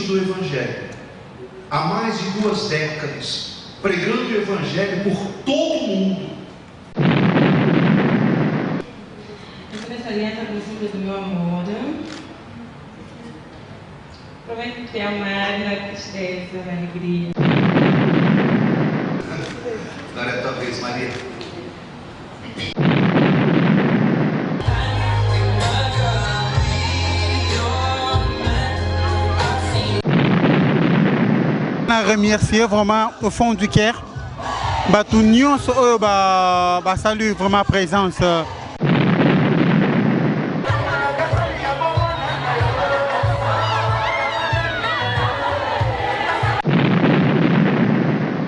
do Evangelho. Há mais de 2 décadas, pregando o Evangelho por todo o mundo. Eu sou nessa aliança com o símbolo do meu amor. Prometo te amar na tristeza, na alegria. Agora é a tua vez, Maria. Je remercie vraiment au fond du cœur. Tout l'union, salut vraiment présence.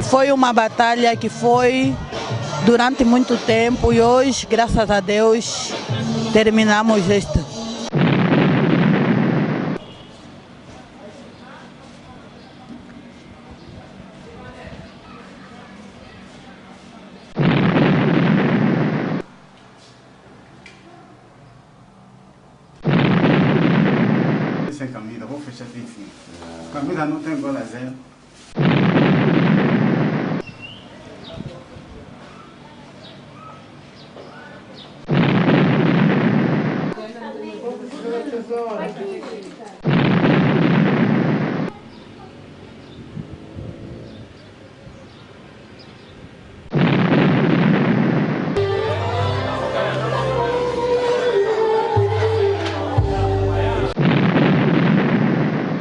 Foi uma batalha que foi durante muito tempo e hoje, graças a Deus, terminamos esta. Sem camisa, vou fechar aqui em cima. Camisa não tem gola zero.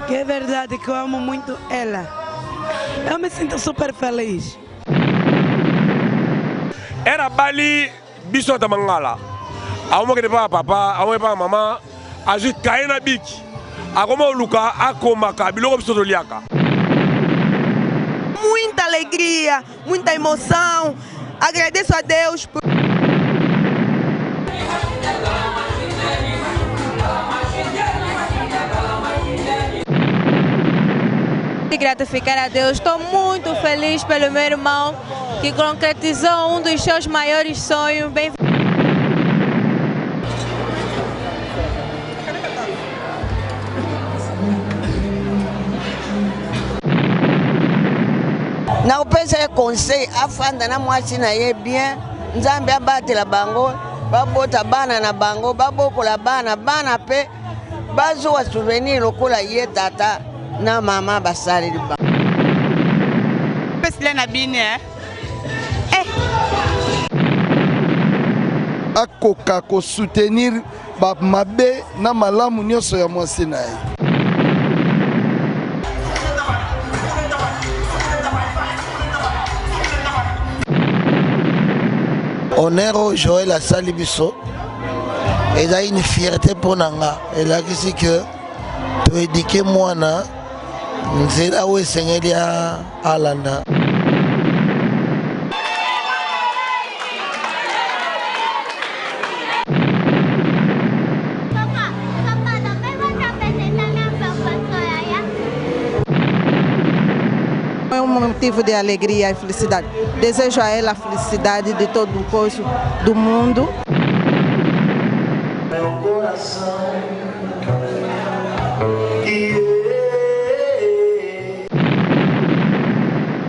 Que é verdade que eu amo muito ela. Eu me sinto super feliz. Era bali biso da mangala. Auma que pa papa, auma pa mama, aji kaina biki. Agoma luka akoma kabilo biso do liaka. Muita alegria, muita emoção. Agradeço a Deus por... Gratificar a Deus, estou muito feliz pelo meu irmão que concretizou um dos seus maiores sonhos. Não pense conseil afanda na mwasi na ye bien. Nzambe abatela bango, babota bana na bango, babokola bana pe bazwa souvenir lokola ye tata na mama basali ba. Pesile na bine akoka ko soutenir ba mabe na malamu nyonso ya mwasi na ye. Honneur Joël asali biso. Et a une fierté pour nanga. Elle a dit que tu éduquer moi na nzela we sengeli alanda. É um motivo de alegria e felicidade. Desejo a ela a felicidade de todo o povo do mundo. Meu coração.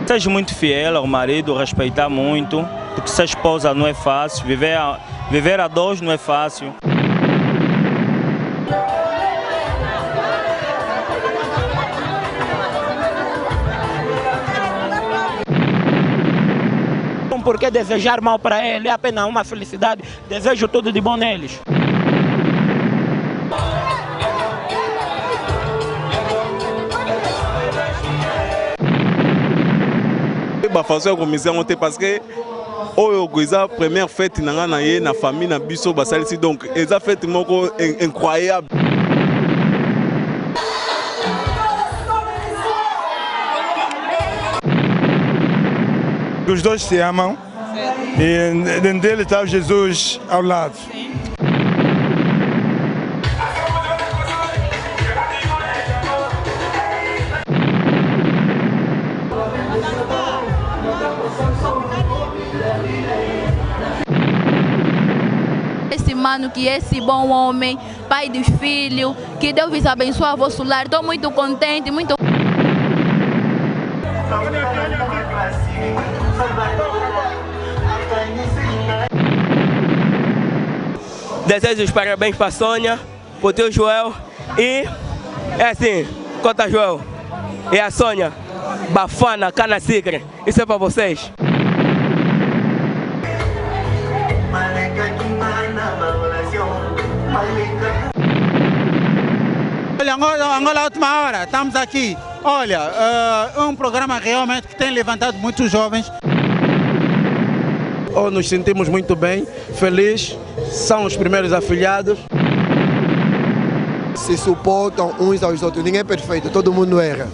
Seja muito fiel ao marido, respeitar muito, porque ser esposa não é fácil, viver a dois não é fácil. Por que desejar mal para ele? É apenas uma felicidade. Desejo tudo de bom neles. Fazer a comissão ontem parce que a première fête na famille na biso basali ici donc eza fête moko incroyable. Os dois se amam e dentro dele está Jesus ao lado. Esse mano que esse bom homem pai dos filhos, que Deus vos abençoe o vosso lar. Estou muito contente, muito... Desejo os parabéns para a Sônia, para o teu Joel e é assim, conta Joel e a Sônia, Bafana, Cana Sigre, isso é para vocês. Olha, Angola à última hora, estamos aqui. Olha, é um programa realmente que tem levantado muitos jovens. Nos sentimos muito bem, felizes, são os primeiros afiliados. Se suportam uns aos outros, ninguém é perfeito, todo mundo erra.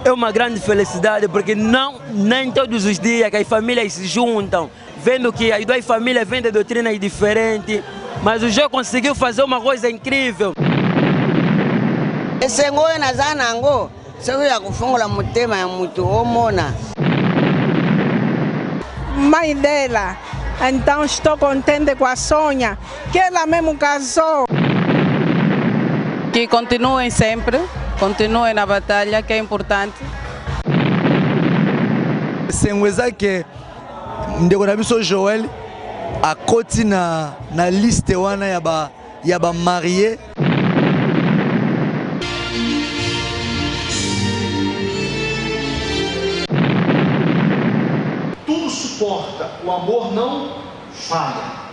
É uma grande felicidade porque nem todos os dias que as famílias se juntam, vendo que as duas famílias vêm de doutrinas diferentes, mas o João conseguiu fazer uma coisa incrível. Esse ngoi na zanango, se eu ia kufungula mutema ya mutu omona. Mãe dela, então estou contente com a Sônia, que ela mesmo casou. Que continuem sempre, continuem na batalha, que é importante. Sengueza que ndeko na biso Joel akoti na liste wana ya ba marié. Tudo suporta, o amor não falha.